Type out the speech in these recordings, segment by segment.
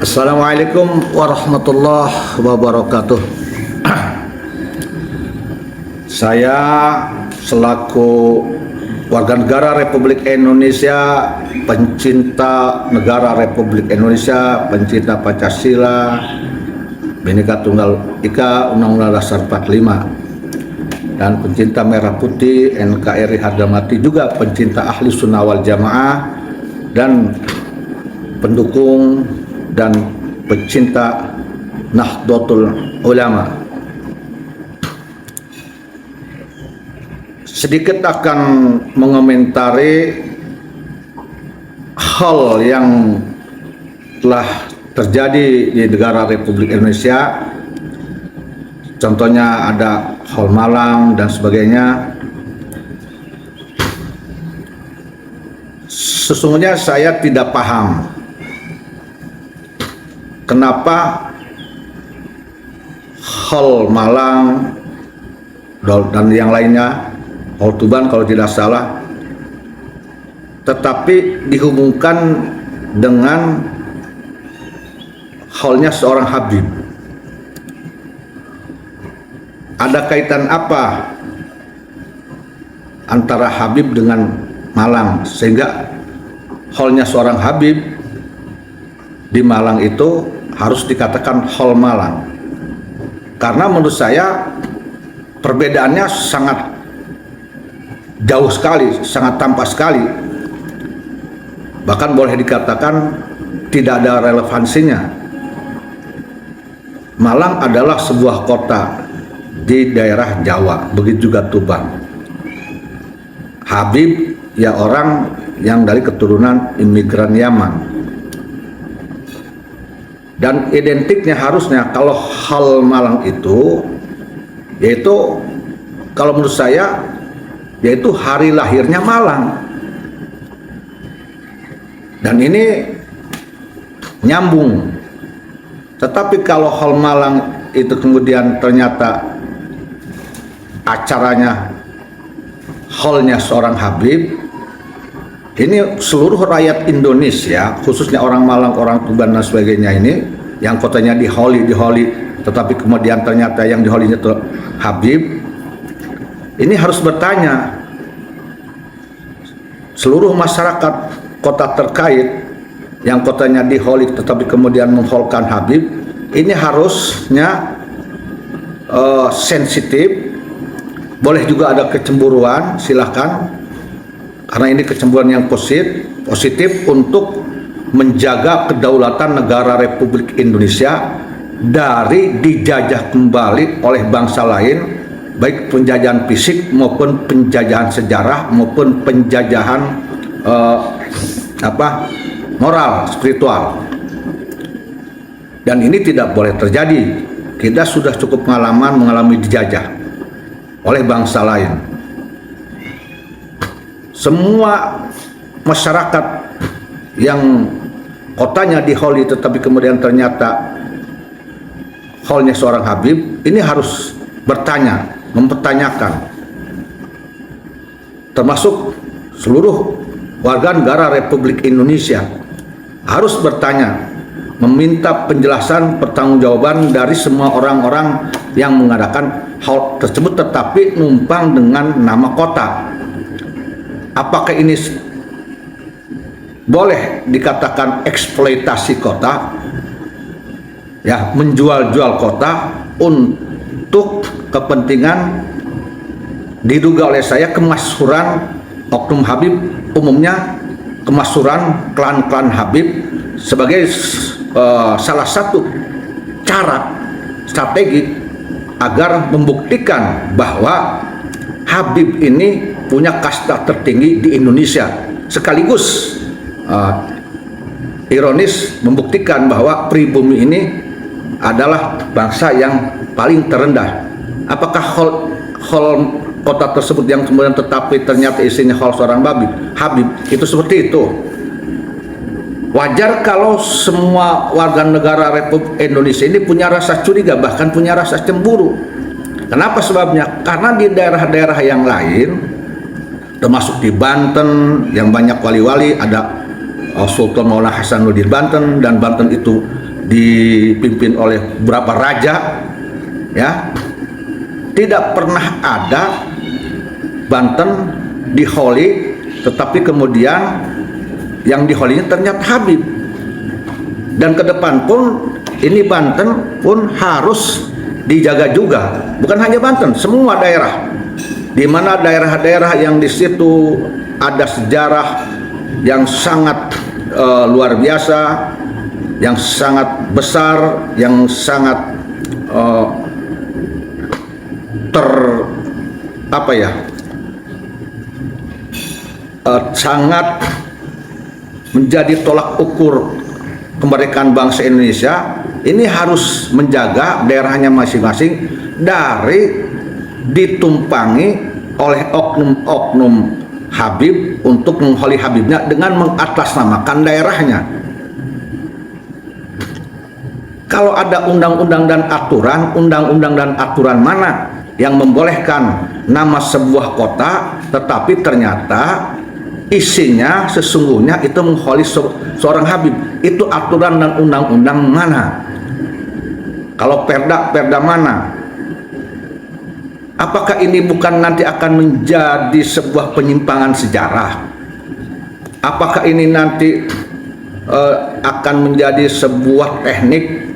Assalamualaikum warahmatullahi wabarakatuh. Saya selaku warga negara Republik Indonesia, pencinta negara Republik Indonesia, pencinta Pancasila, Bhinneka Tunggal Ika, Undang-Undang Dasar 45, dan pencinta Merah Putih NKRI harga mati, juga pencinta Ahli Sunnah wal Jamaah dan pendukung dan pecinta Nahdlatul Ulama. Sedikit akan mengomentari hal yang telah terjadi di negara Republik Indonesia. Contohnya ada hal Malang dan sebagainya. Sesungguhnya saya tidak paham kenapa hal Malang dan yang lainnya, hal Tuban kalau tidak salah, tetapi dihubungkan dengan halnya seorang Habib. Ada kaitan apa antara Habib dengan Malang sehingga halnya seorang Habib di Malang itu harus dikatakan hal Malang? Karena menurut saya perbedaannya sangat jauh sekali, sangat tampak sekali. Bahkan boleh dikatakan tidak ada relevansinya. Malang adalah sebuah kota di daerah Jawa, begitu juga Tuban. Habib ya orang yang dari keturunan imigran Yaman. Dan identiknya harusnya kalau hal Malang itu, yaitu kalau menurut saya, yaitu hari lahirnya Malang. Dan ini nyambung. Tetapi kalau hal Malang itu kemudian ternyata acaranya halnya seorang Habib, ini seluruh rakyat Indonesia, khususnya orang Malang, orang Tuban dan sebagainya ini, yang kotanya diholi, tetapi kemudian ternyata yang diholinya itu Habib, ini harus bertanya. Seluruh masyarakat kota terkait yang kotanya diholi tetapi kemudian mengholkan Habib, ini harusnya sensitif. Boleh juga ada kecemburuan, silahkan. Karena ini kecemburuan yang positif untuk menjaga kedaulatan negara Republik Indonesia dari dijajah kembali oleh bangsa lain, baik penjajahan fisik maupun penjajahan sejarah maupun penjajahan moral, spiritual. Dan ini tidak boleh terjadi. Kita sudah cukup mengalami dijajah oleh bangsa lain. Semua masyarakat yang kotanya diholi tetapi kemudian ternyata halnya seorang Habib, ini harus bertanya, mempertanyakan. Termasuk seluruh warga negara Republik Indonesia harus bertanya, meminta penjelasan, pertanggungjawaban dari semua orang-orang yang mengadakan hal tersebut tetapi numpang dengan nama kota. Apakah ini boleh dikatakan eksploitasi kota, ya, menjual-jual kota untuk kepentingan, diduga oleh saya, kemasyhuran oknum Habib, umumnya kemasyhuran klan-klan Habib sebagai salah satu cara strategi agar membuktikan bahwa Habib ini punya kasta tertinggi di Indonesia, sekaligus ironis membuktikan bahwa pribumi ini adalah bangsa yang paling terendah. Apakah hal kota tersebut yang kemudian tetapi ternyata isinya hal seorang Habib itu seperti itu? Wajar kalau semua warga negara Republik Indonesia ini punya rasa curiga, bahkan punya rasa cemburu. Kenapa sebabnya? Karena di daerah-daerah yang lain, termasuk di Banten yang banyak wali-wali, ada Sultan Maulana Hasanuddin Banten, dan Banten itu dipimpin oleh beberapa raja, ya, tidak pernah ada Banten diholi, tetapi kemudian yang diholinya ternyata Habib. Dan ke depan pun ini Banten pun harus dijaga juga, bukan hanya Banten, semua daerah, di mana daerah-daerah yang di situ ada sejarah yang sangat luar biasa, yang sangat besar, yang sangat sangat menjadi tolak ukur kemerdekaan bangsa Indonesia. Ini harus menjaga daerahnya masing-masing dari ditumpangi oleh oknum-oknum Habib untuk mengholi Habibnya dengan mengatasnamakan daerahnya. Kalau ada undang-undang dan aturan mana yang membolehkan nama sebuah kota, tetapi ternyata isinya sesungguhnya itu mengholi seorang Habib, itu aturan dan undang-undang mana? Kalau perda mana? Apakah ini bukan nanti akan menjadi sebuah penyimpangan sejarah? Apakah ini nanti akan menjadi sebuah teknik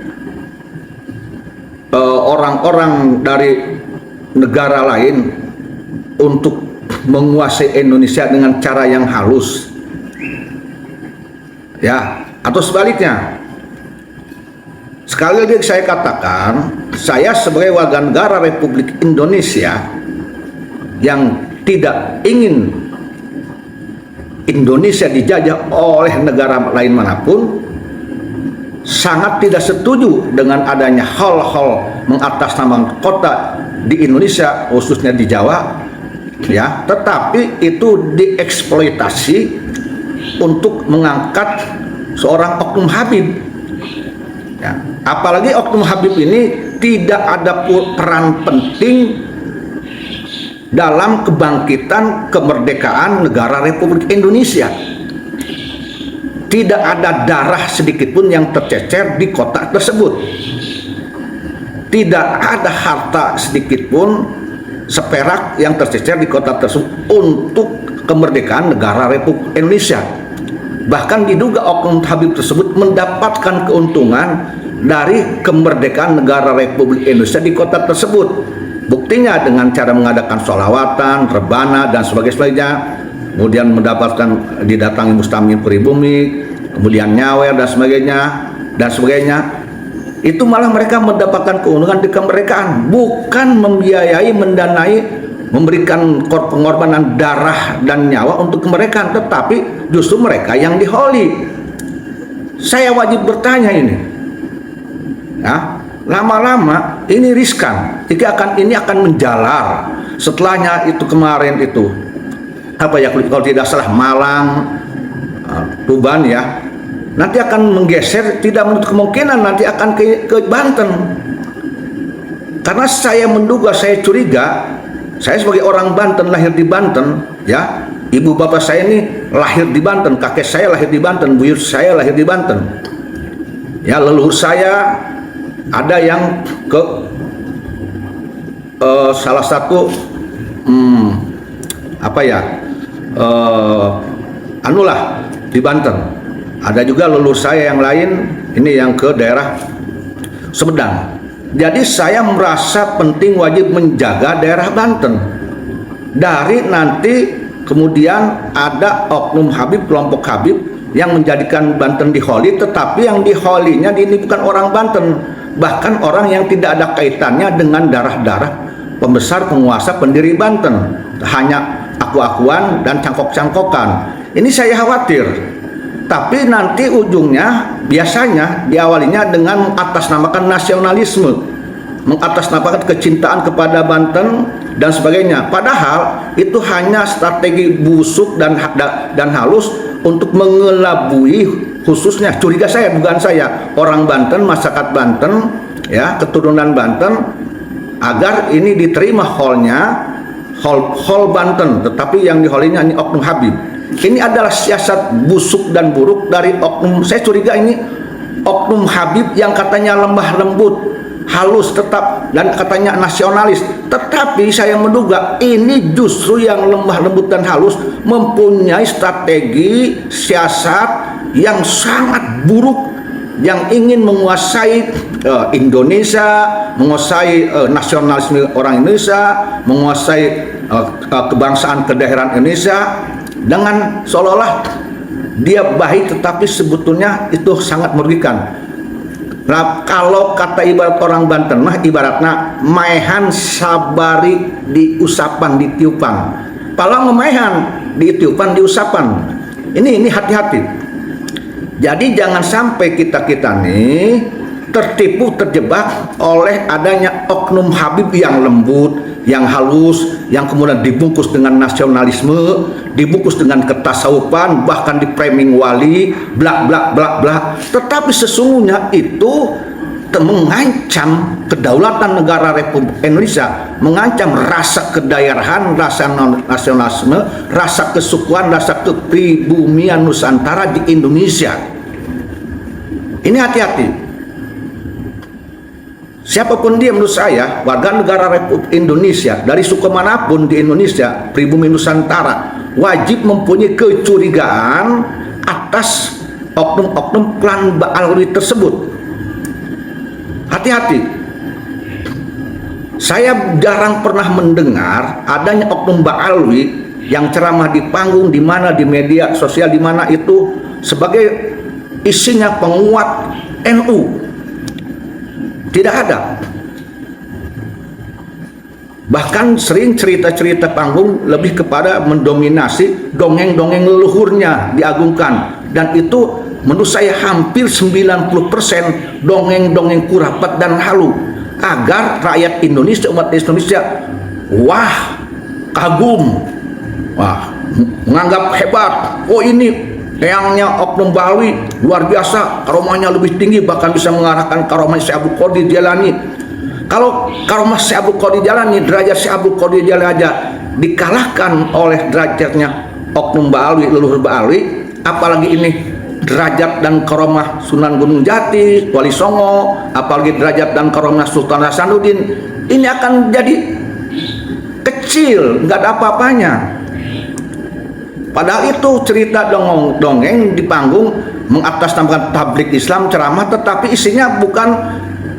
orang-orang dari negara lain untuk menguasai Indonesia dengan cara yang halus, ya, atau sebaliknya? Sekali lagi saya katakan, saya sebagai warga negara Republik Indonesia yang tidak ingin Indonesia dijajah oleh negara lain manapun, sangat tidak setuju dengan adanya hal-hal mengatasnamakan kota di Indonesia, khususnya di Jawa, ya, tetapi itu dieksploitasi untuk mengangkat seorang oknum Habib, ya. Apalagi oknum Habib ini tidak ada peran penting dalam kebangkitan kemerdekaan negara Republik Indonesia. Tidak ada darah sedikit pun yang tercecer di kota tersebut. Tidak ada harta sedikit pun seperak yang tercecer di kota tersebut untuk kemerdekaan negara Republik Indonesia. Bahkan diduga oknum Habib tersebut mendapatkan keuntungan dari kemerdekaan negara Republik Indonesia di kota tersebut. Buktinya dengan cara mengadakan sholawatan, rebana, dan sebagainya, kemudian mendapatkan didatangi mustamim pribumi, kemudian nyawer dan sebagainya. Itu malah mereka mendapatkan keuntungan di kemerdekaan, bukan membiayai, mendanai, memberikan pengorbanan darah dan nyawa untuk kemerdekaan, tetapi justru mereka yang diholi. Saya wajib bertanya ini, ya, lama-lama ini riskan, ini akan menjalar. Setelahnya itu kemarin itu apa ya, kalau tidak salah Malang, Tuban, ya, nanti akan menggeser, tidak menutup kemungkinan nanti akan ke Banten. Karena saya menduga, saya curiga, saya sebagai orang Banten, lahir di Banten, ya, ibu bapak saya ini lahir di Banten, kakek saya lahir di Banten, buyut saya lahir di Banten, ya, leluhur saya ada yang ke salah satu anulah di Banten. Ada juga leluhur saya yang lain ini yang ke daerah Sumedang. Jadi saya merasa penting, wajib menjaga daerah Banten dari nanti kemudian ada oknum Habib, kelompok Habib yang menjadikan Banten diholi, tetapi yang diholinya ini bukan orang Banten, bahkan orang yang tidak ada kaitannya dengan darah-darah pembesar, penguasa, pendiri Banten, hanya aku-akuan dan cangkok-cangkokan. Ini saya khawatir. Tapi nanti ujungnya biasanya diawalinya dengan mengatasnamakan nasionalisme, mengatasnamakan kecintaan kepada Banten dan sebagainya. Padahal itu hanya strategi busuk dan halus untuk mengelabui, khususnya curiga saya, bukan saya, orang Banten, masyarakat Banten, ya, keturunan Banten, agar ini diterima hol Banten, tetapi yang diholinya ini oknum Habib. Ini adalah siasat busuk dan buruk dari oknum. Saya curiga ini oknum Habib yang katanya lemah lembut, halus tetap, dan katanya nasionalis. Tetapi saya menduga ini justru yang lemah lembut dan halus mempunyai strategi siasat yang sangat buruk, yang ingin menguasai Indonesia, menguasai nasionalisme orang Indonesia, menguasai kebangsaan kedaerahan Indonesia dengan seolah-olah dia baik, tetapi sebetulnya itu sangat merugikan. Nah, kalau kata ibarat orang Banten mah ibaratnya maehan sabari di usapan di tiupan, palang maehan di tiupan di usapan. Ini hati-hati. Jadi jangan sampai kita nih tertipu, terjebak oleh adanya oknum Habib yang lembut, yang halus, yang kemudian dibungkus dengan nasionalisme, dibungkus dengan ketasawufan, bahkan di framing wali, blak blak blak blak. Tetapi sesungguhnya itu mengancam kedaulatan negara Republik Indonesia, mengancam rasa kedaerahan, rasa nasionalisme, rasa kesukuan, rasa kepribumian Nusantara di Indonesia. Ini hati-hati. Siapapun dia, menurut saya, warga negara Republik Indonesia dari suku manapun di Indonesia, pribumi Nusantara, wajib mempunyai kecurigaan atas oknum-oknum klan Ba'alwi tersebut. Hati-hati. Saya jarang pernah mendengar adanya oknum Ba'alwi yang ceramah di panggung, di mana di media sosial, di mana itu sebagai isinya penguat NU. Tidak ada. Bahkan sering cerita-cerita panggung lebih kepada mendominasi dongeng-dongeng leluhurnya diagungkan, dan itu menurut saya hampir 90% dongeng-dongeng kurapat dan halu agar rakyat Indonesia, umat Indonesia kagum, menganggap hebat. Oh, ini eyangnya oknum Ba'alwi luar biasa, karomahnya lebih tinggi, bahkan bisa mengarahkan karomah Syekh Abdul Qadir Jailani. Kalau karomah Syekh Abdul Qadir Jailani, derajat Syekh Abdul Qadir Jailani aja dikalahkan oleh derajatnya oknum Ba'alwi, leluhur Ba'alwi, apalagi ini derajat dan karomah Sunan Gunung Jati, Wali Songo, apalagi derajat dan karomah Sultan Hasanuddin. Ini akan jadi kecil, nggak ada apa-apanya. Padahal itu cerita dongeng di panggung mengatasnamakan tablik Islam, ceramah, tetapi isinya bukan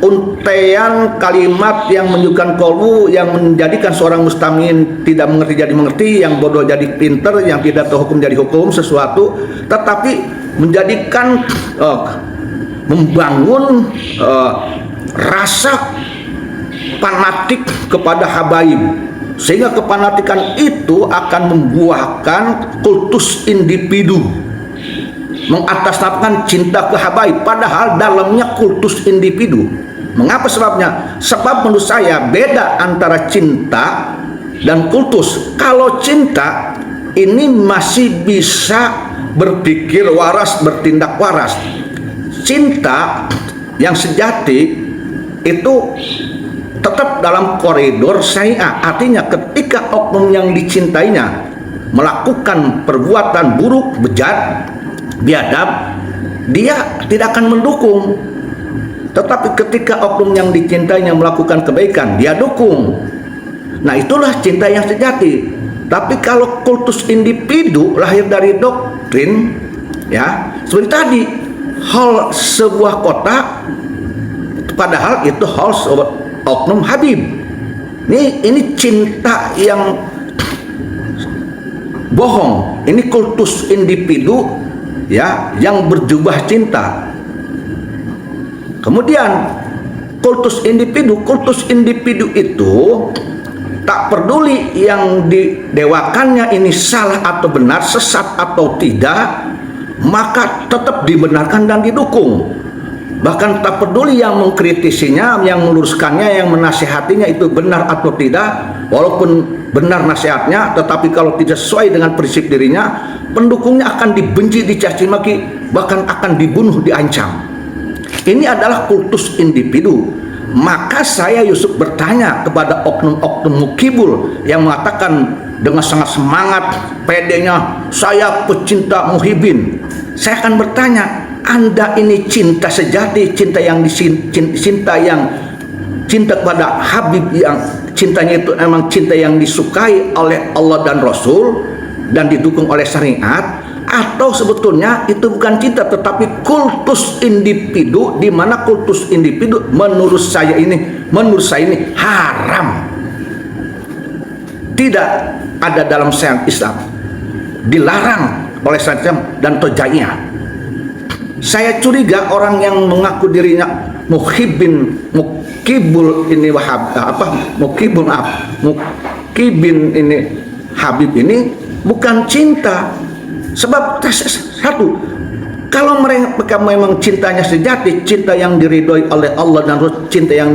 untaian kalimat yang menunjukkan kolbu, yang menjadikan seorang mustamiin tidak mengerti jadi mengerti, yang bodoh jadi pinter, yang tidak tahu hukum jadi hukum sesuatu, tetapi menjadikan membangun rasa fanatik kepada habaib, sehingga kefanatikan itu akan membuahkan kultus individu, mengatasnamakan cinta ke habaib, padahal dalamnya kultus individu. Mengapa sebabnya? Sebab menurut saya beda antara cinta dan kultus. Kalau cinta ini masih bisa berpikir waras, bertindak waras. Cinta yang sejati itu tetap dalam koridor syariah. Artinya ketika oknum yang dicintainya melakukan perbuatan buruk, bejat, biadab, dia tidak akan mendukung. Tetapi ketika oknum yang dicintainya melakukan kebaikan, dia dukung. Nah, itulah cinta yang sejati. Tapi kalau kultus individu lahir dari doktrin, ya, seperti tadi, hal sebuah kota, padahal itu hal oknum Habib. Ini cinta yang bohong. Ini kultus individu, ya, yang berjubah cinta. Kemudian kultus individu itu tak peduli yang didewakannya ini salah atau benar, sesat atau tidak, maka tetap dibenarkan dan didukung. Bahkan tak peduli yang mengkritisinya, yang meluruskannya, yang menasihatinya itu benar atau tidak, walaupun benar nasihatnya, tetapi kalau tidak sesuai dengan prinsip dirinya, pendukungnya akan dibenci, dicaci maki, bahkan akan dibunuh, diancam. Ini adalah kultus individu. Maka saya Yusuf bertanya kepada oknum-oknum mukibul yang mengatakan dengan sangat semangat, pedenya, saya pecinta Muhyiddin. Saya akan bertanya, Anda ini cinta sejati, cinta kepada Habib, yang cintanya itu memang cinta yang disukai oleh Allah dan Rasul dan didukung oleh syariat, atau sebetulnya itu bukan cinta tetapi kultus individu, di mana kultus individu menurut saya ini haram, tidak ada dalam syariat Islam, dilarang oleh syariat Islam dan tojaiyah. Saya curiga orang yang mengaku dirinya mukibin ini Habib ini bukan cinta. Sebab satu, kalau mereka memang cintanya sejati, cinta yang diridhoi oleh Allah dan Rasul, cinta yang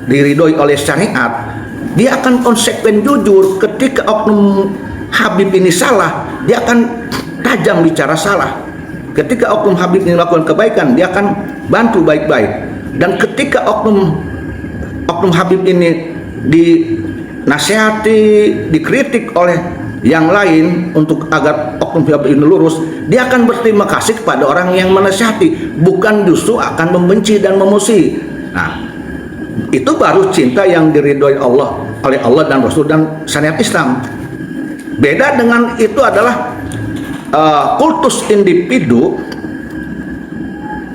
diridhoi oleh syariat, dia akan konsekuen jujur. Ketika oknum Habib ini salah, dia akan tajam bicara salah. Ketika oknum Habib ini melakukan kebaikan, dia akan bantu baik-baik. Dan ketika oknum Habib ini dinasihati, dikritik oleh yang lain untuk agar oknum Habib ini lurus, dia akan berterima kasih kepada orang yang menasihati, bukan justru akan membenci dan memusuhi. Nah, itu baru cinta yang diridhoi oleh Allah dan Rasul dan syariat Islam. Beda dengan itu adalah kultus individu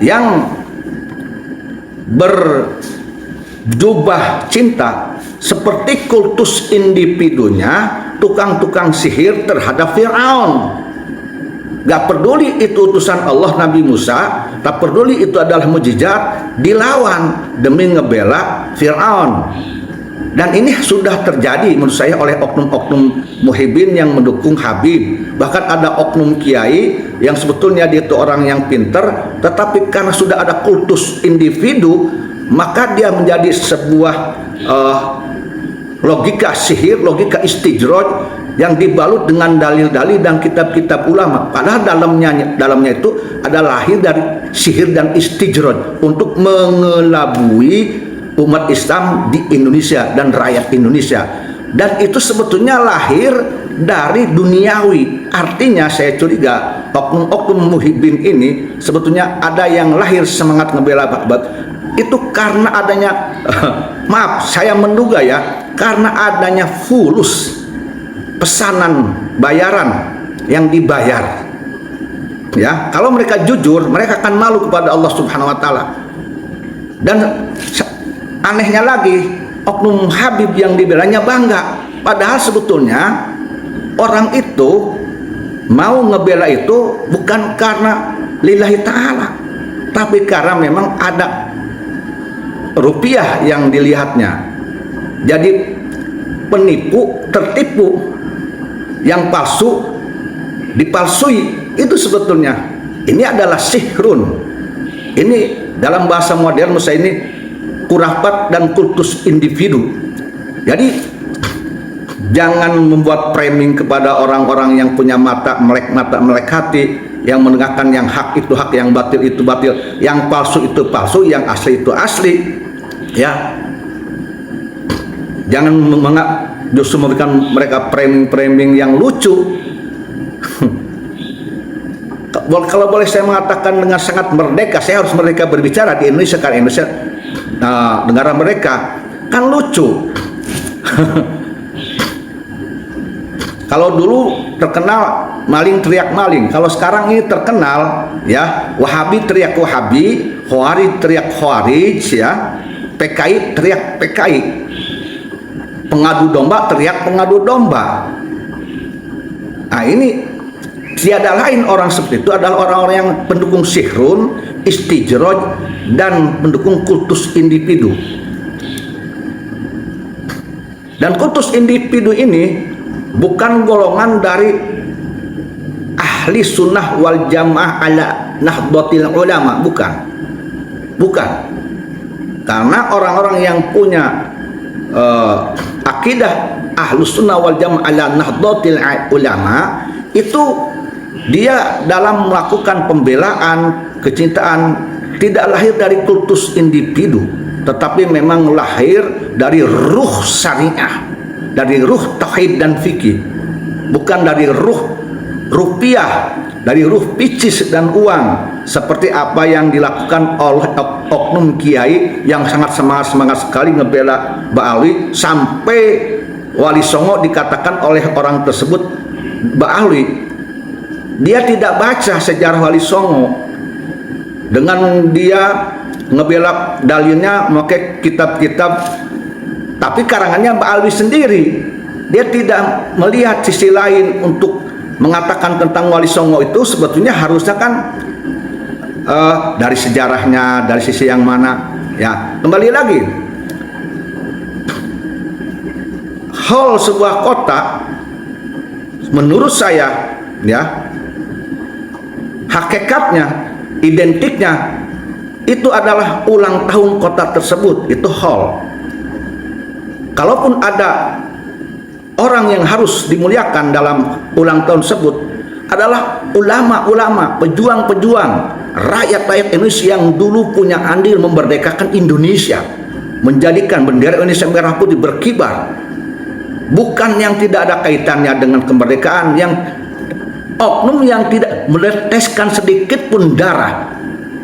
yang berjubah cinta, seperti kultus individunya tukang-tukang sihir terhadap Fir'aun. Gak peduli itu utusan Allah Nabi Musa, tak peduli itu adalah mukjizat, dilawan demi ngebela Fir'aun. Dan ini sudah terjadi menurut saya oleh oknum-oknum muhibin yang mendukung Habib. Bahkan ada oknum kiai yang sebetulnya dia itu orang yang pinter, tetapi karena sudah ada kultus individu, maka dia menjadi sebuah logika sihir, logika istijroj yang dibalut dengan dalil-dalil dan kitab-kitab ulama. Padahal dalamnya itu adalah lahir dari sihir dan istijroj untuk mengelabui umat Islam di Indonesia dan rakyat Indonesia. Dan itu sebetulnya lahir dari duniawi. Artinya saya curiga oknum-oknum muhibin ini sebetulnya ada yang lahir semangat ngebela Babat itu karena adanya maaf saya menduga ya, karena adanya fulus, pesanan bayaran yang dibayar. Ya, kalau mereka jujur, mereka akan malu kepada Allah Subhanahu wa taala. Dan anehnya lagi, oknum Habib yang dibelanya bangga, padahal sebetulnya orang itu mau ngebela itu bukan karena lillahi ta'ala, tapi karena memang ada rupiah yang dilihatnya. Jadi penipu tertipu, yang palsu dipalsui, itu sebetulnya ini adalah sihrun. Ini dalam bahasa modern saya ini kurafat dan kultus individu. Jadi jangan membuat framing kepada orang-orang yang punya mata melek hati, yang mendengarkan yang hak itu hak, yang batil itu batil, yang palsu itu palsu, yang asli itu asli. Ya, jangan justru memberikan mereka framing yang lucu. Kalau boleh saya mengatakan dengan sangat merdeka, saya harus merdeka berbicara di Indonesia, karena Indonesia negara mereka kan lucu. Kalau dulu terkenal maling teriak maling, kalau sekarang ini terkenal ya Wahabi teriak Wahabi, Khawarij teriak Khawarij, ya PKI teriak PKI, pengadu domba teriak pengadu domba. Nah ini tiada lain orang seperti itu adalah orang-orang yang pendukung sihrun, istijroj, dan pendukung kultus individu. Dan kultus individu ini bukan golongan dari ahli sunnah wal jamaah ala nahdlatil ulama, bukan. Karena orang-orang yang punya akidah ahlus sunnah wal jamaah ala nahdlatil ulama itu dia dalam melakukan pembelaan kecintaan tidak lahir dari kultus individu, tetapi memang lahir dari ruh syariah, dari ruh tauhid dan fikih, bukan dari ruh rupiah, dari ruh picis dan uang, seperti apa yang dilakukan oleh oknum kiai yang sangat semangat sekali ngebela Mbak Alwi, sampai Wali Songo dikatakan oleh orang tersebut, Mbak Alwi, dia tidak baca sejarah Wali Songo. Dengan dia ngebela dalilnya memakai kitab-kitab, tapi karangannya Mbak Alwi sendiri. Dia tidak melihat sisi lain untuk mengatakan tentang Wali Songo itu sebetulnya harusnya kan dari sejarahnya, dari sisi yang mana. Ya, kembali lagi, hal sebuah kota menurut saya, ya, hakikatnya, identiknya itu adalah ulang tahun kota tersebut, itu hall. Kalaupun ada orang yang harus dimuliakan dalam ulang tahun tersebut adalah ulama-ulama, pejuang-pejuang, rakyat-rakyat Indonesia yang dulu punya andil memerdekakan Indonesia, menjadikan bendera Indonesia merah putih berkibar. Bukan yang tidak ada kaitannya dengan kemerdekaan, yang oknum yang tidak meneteskan sedikit pun darah,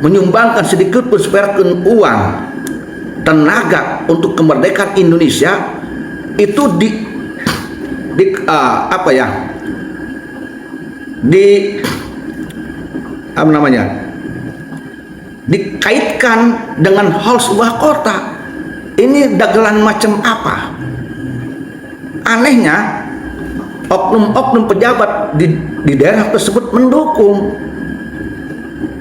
menyumbangkan sedikit pun seperak uang, tenaga untuk kemerdekaan Indonesia, itu dikaitkan dengan hal sebuah kota. Ini dagelan macam apa? Anehnya, oknum-oknum pejabat di daerah tersebut mendukung.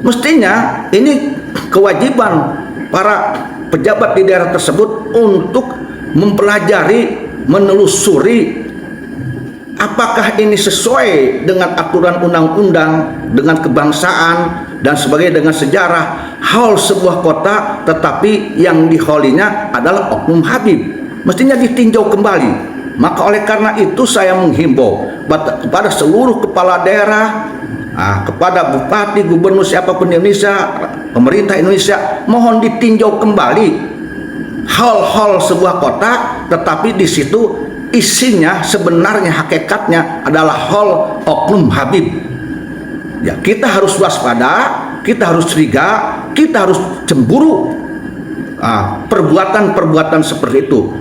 Mestinya ini kewajiban para pejabat di daerah tersebut untuk mempelajari, menelusuri apakah ini sesuai dengan aturan undang-undang, dengan kebangsaan dan sebagainya, dengan sejarah hal sebuah kota, tetapi yang diholinya adalah oknum Habib. Mestinya ditinjau kembali. Maka oleh karena itu saya menghimbau kepada seluruh kepala daerah, kepada bupati, gubernur, siapapun di Indonesia, pemerintah Indonesia, mohon ditinjau kembali hal-hal sebuah kota, tetapi di situ isinya sebenarnya hakikatnya adalah hal oknum Habib. Ya, kita harus waspada, kita harus curiga, kita harus cemburu perbuatan-perbuatan seperti itu.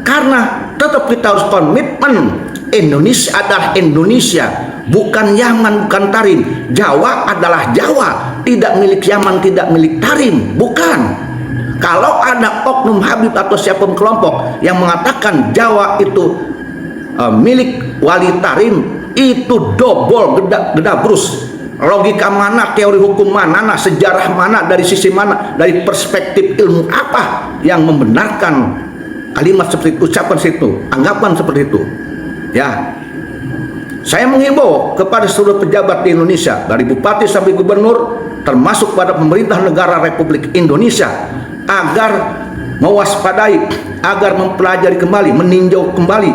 Karena tetap kita harus komitmen, Indonesia adalah Indonesia, bukan Yaman, bukan Tarim. Jawa adalah Jawa, tidak milik Yaman, tidak milik Tarim, bukan. Kalau ada oknum Habib atau siapapun kelompok yang mengatakan Jawa itu milik Wali Tarim, itu dobol gedabrus. Logika mana, teori hukum mana, sejarah mana, dari sisi mana, dari perspektif ilmu apa yang membenarkan kalimat seperti itu, ucapan seperti itu, anggapan seperti itu. Ya, saya menghimbau kepada seluruh pejabat di Indonesia, dari bupati sampai gubernur, termasuk pada pemerintah negara Republik Indonesia, agar mewaspadai, agar mempelajari kembali, meninjau kembali,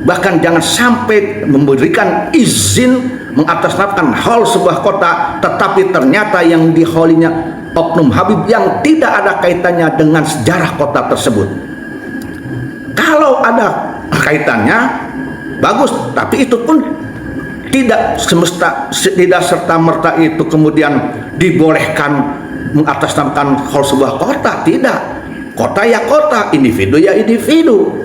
bahkan jangan sampai memberikan izin mengatasnamakan hal sebuah kota, tetapi ternyata yang diholinya oknum Habib yang tidak ada kaitannya dengan sejarah kota tersebut. Kalau ada kaitannya, bagus, tapi itu pun tidak serta-merta itu kemudian dibolehkan mengatasnamakan hal sebuah kota. Tidak, kota ya kota, individu ya individu.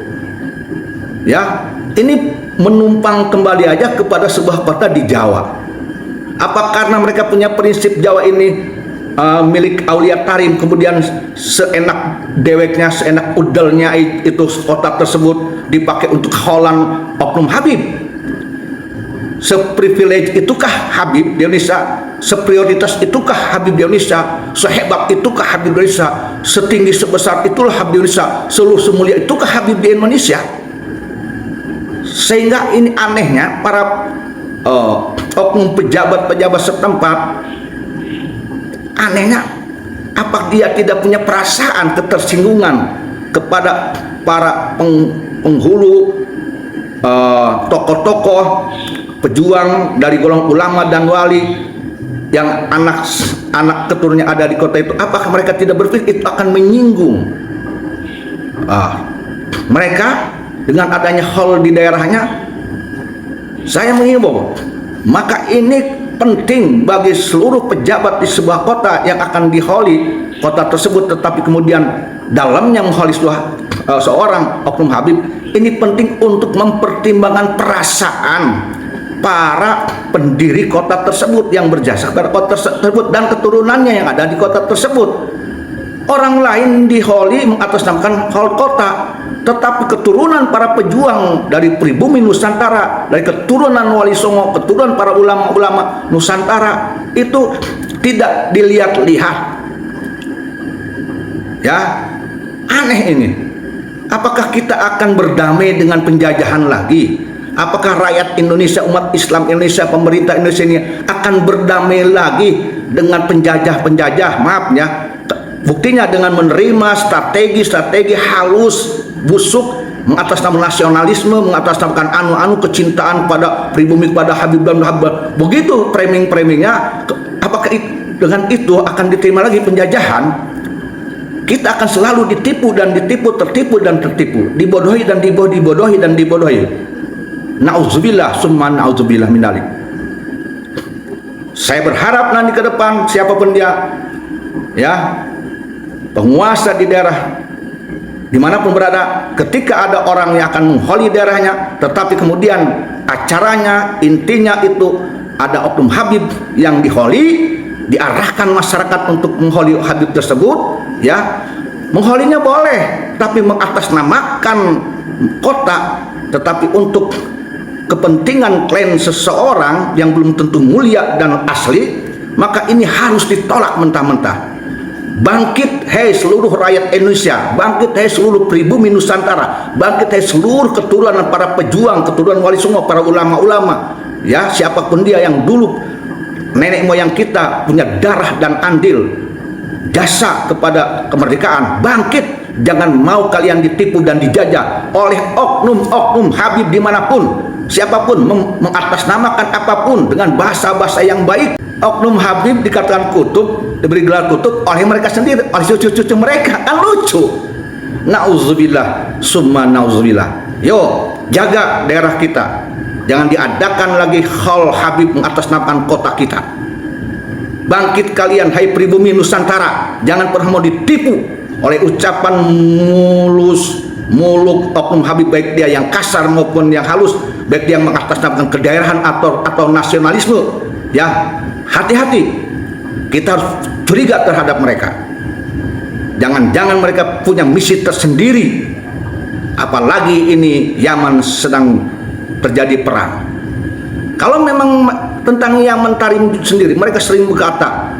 Ya, ini menumpang kembali aja kepada sebuah kota di Jawa. Apa karena mereka punya prinsip Jawa ini milik Aulia Tarim, kemudian seenak deweknya, seenak udelnya itu kota tersebut dipakai untuk holan oknum Habib? Seprivilege itukah Habib di Indonesia? Seprioritas itukah Habib di Indonesia? Sehebat itukah Habib di Indonesia? Setinggi sebesar itulah Habib di Indonesia? Seluruh semulia itukah Habib di Indonesia? Sehingga ini anehnya para oknum pejabat-pejabat setempat, anehnya apa dia tidak punya perasaan ketersinggungan kepada para penghulu, tokoh-tokoh pejuang dari golongan ulama dan wali yang anak keturunannya ada di kota itu? Apakah mereka tidak berpikir itu akan menyinggung mereka dengan adanya hall di daerahnya? Saya mengimbau, maka ini penting bagi seluruh pejabat di sebuah kota yang akan diholi kota tersebut, tetapi kemudian dalamnya mengholi seorang oknum Habib, ini penting untuk mempertimbangkan perasaan para pendiri kota tersebut yang berjasa kepada kota tersebut dan keturunannya yang ada di kota tersebut. Orang lain diholi mengatasnamakan hal kota, tetapi keturunan para pejuang dari pribumi Nusantara, dari keturunan Wali Songo, keturunan para ulama-ulama Nusantara itu tidak dilihat-lihat. Ya, aneh ini. Apakah kita akan berdamai dengan penjajahan lagi? Apakah rakyat Indonesia, umat Islam Indonesia, pemerintah Indonesia ini akan berdamai lagi dengan penjajah-penjajah? Maaf ya, buktinya dengan menerima strategi halus, busuk, mengatasnamakan nasionalisme, mengatasnamakan anu-anu kecintaan pada pribumi, pada Habib dan Habib. Begitu framing-framingnya. Apakah dengan itu akan diterima lagi penjajahan? Kita akan selalu ditipu dan ditipu, tertipu dan tertipu, dibodohi dan dibodohi dan dibodohi. Nauzubillah summa nauzubillah minalik. Saya berharap nanti ke depan siapapun dia, ya, penguasa di daerah dimanapun berada, ketika ada orang yang akan mengholi daerahnya, tetapi kemudian acaranya intinya itu ada oknum Habib yang diholi, diarahkan masyarakat untuk mengholi Habib tersebut, ya, mengholinya boleh, tapi mengatasnamakan kota, tetapi untuk kepentingan klan seseorang yang belum tentu mulia dan asli, maka ini harus ditolak mentah-mentah. Bangkit hai seluruh rakyat Indonesia, bangkit hai seluruh pribumi Nusantara, bangkit hai seluruh keturunan para pejuang, keturunan Wali Songo, para ulama-ulama, ya, siapapun dia yang dulu nenek moyang kita punya darah dan andil jasa kepada kemerdekaan, bangkit. Jangan mau kalian ditipu dan dijajah oleh oknum-oknum Habib dimanapun, siapapun, mengatasnamakan apapun dengan bahasa-bahasa yang baik. Oknum Habib dikatakan kutub, diberi gelar kutub oleh mereka sendiri, oleh cucu-cucu mereka, kan lucu. Nauzubillah summa nauzubillah. Yo, jaga daerah kita, jangan diadakan lagi hal Habib mengatasnamakan kota kita. Bangkit kalian hai pribumi Nusantara, jangan pernah mau ditipu oleh ucapan muluk oknum Habib, baik dia yang kasar maupun yang halus, baik dia yang mengatasnamakan kedaerahan atau nasionalisme. Ya, hati-hati, kita harus curiga terhadap mereka. Jangan-jangan mereka punya misi tersendiri, apalagi ini Yaman sedang terjadi perang. Kalau memang tentang Yaman Tarim sendiri, mereka sering berkata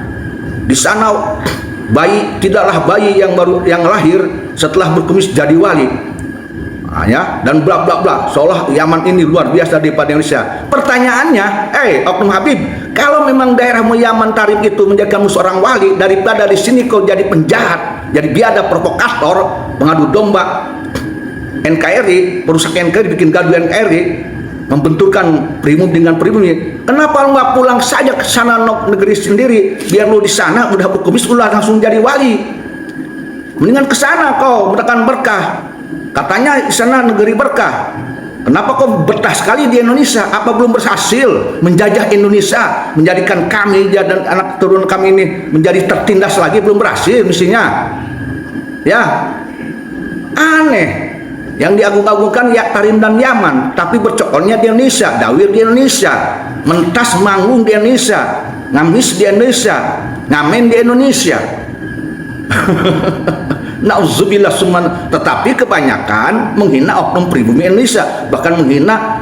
di sana bayi tidaklah bayi yang lahir setelah berkumis jadi wali, ya, dan bla bla bla, seolah Yaman ini luar biasa daripada Indonesia. Pertanyaannya, oknum Habib, kalau memang daerahmu Yaman Tarim itu menjadikanmu seorang wali, daripada di sini kau jadi penjahat, jadi biadab, provokator, pengadu domba NKRI, perusak NKRI, bikin gaduh NKRI, membenturkan pribumi dengan pribumi. Kenapa lu nggak pulang saja ke sana negeri sendiri, biar lu di sana udah berkumis, lu langsung jadi wali. Mendingan ke sana kau mendatangkan berkah. Katanya di sana negeri berkah. Kenapa kau betah sekali di Indonesia? Apa belum berhasil menjajah Indonesia, menjadikan kami dan anak turun kami ini menjadi tertindas lagi? Belum berhasil misinya. Ya, aneh. Yang diagung-agungkan ya Tarim dan Yaman, tapi bercokolnya di Indonesia, dawir di Indonesia, mentas manggung di Indonesia, ngamis di Indonesia, ngamen di Indonesia. Nauzubillah summa. Tetapi kebanyakan menghina oknum pribumi Indonesia, bahkan menghina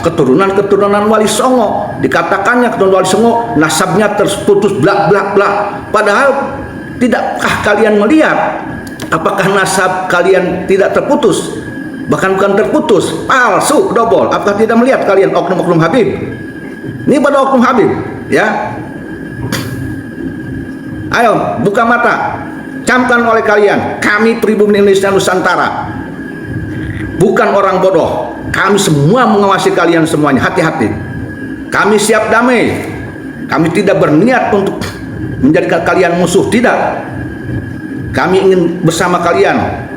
keturunan Wali Songo. Dikatakannya keturunan Wali Songo nasabnya terputus bla bla bla. Padahal tidakkah kalian melihat apakah nasab kalian tidak terputus? Bahkan bukan terputus, palsu, dobol. Apakah tidak melihat kalian oknum-oknum Habib? Ini pada oknum Habib, ya. Ayo buka mata, camkan oleh kalian. Kami pribumi Indonesia Nusantara bukan orang bodoh. Kami semua mengawasi kalian semuanya. Hati-hati. Kami siap damai. Kami tidak berniat untuk menjadikan kalian musuh, tidak. Kami ingin bersama kalian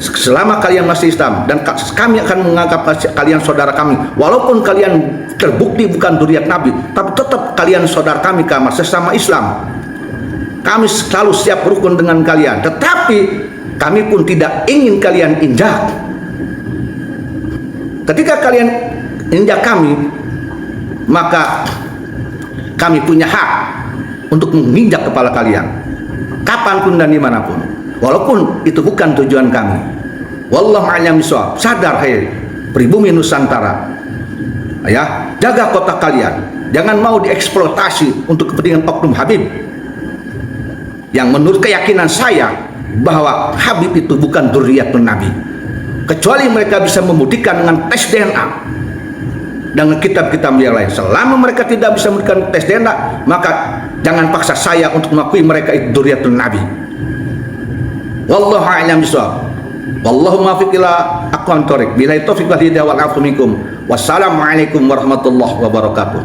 selama kalian masih Islam, dan kami akan menganggap kalian saudara kami, walaupun kalian terbukti bukan dzurriyyat Nabi, tapi tetap kalian saudara kami kamar sesama Islam. Kami selalu siap rukun dengan kalian, tetapi kami pun tidak ingin kalian injak. Ketika kalian injak kami, maka kami punya hak untuk menginjak kepala kalian kapanpun dan dimanapun, walaupun itu bukan tujuan kami. Wallahu a'lam bishawab. Sadar hai pribumi Nusantara, ya, jaga kota kalian, jangan mau dieksploitasi untuk kepentingan oknum Habib yang menurut keyakinan saya bahwa Habib itu bukan dzurriyyatun Nabi, kecuali mereka bisa membuktikan dengan tes DNA dengan kitab-kitab yang lain. Selama mereka tidak bisa memberikan tes DNA, maka jangan paksa saya untuk mengakui mereka itu dzurriyyatun Nabi. Wallahu a'lam bishawab. Wallahu muwaffiq ila aqwamit thoriq. Billahi taufiq wal hidayah wal 'afwu minkum. Wassalamualaikum warahmatullahi wabarakatuh.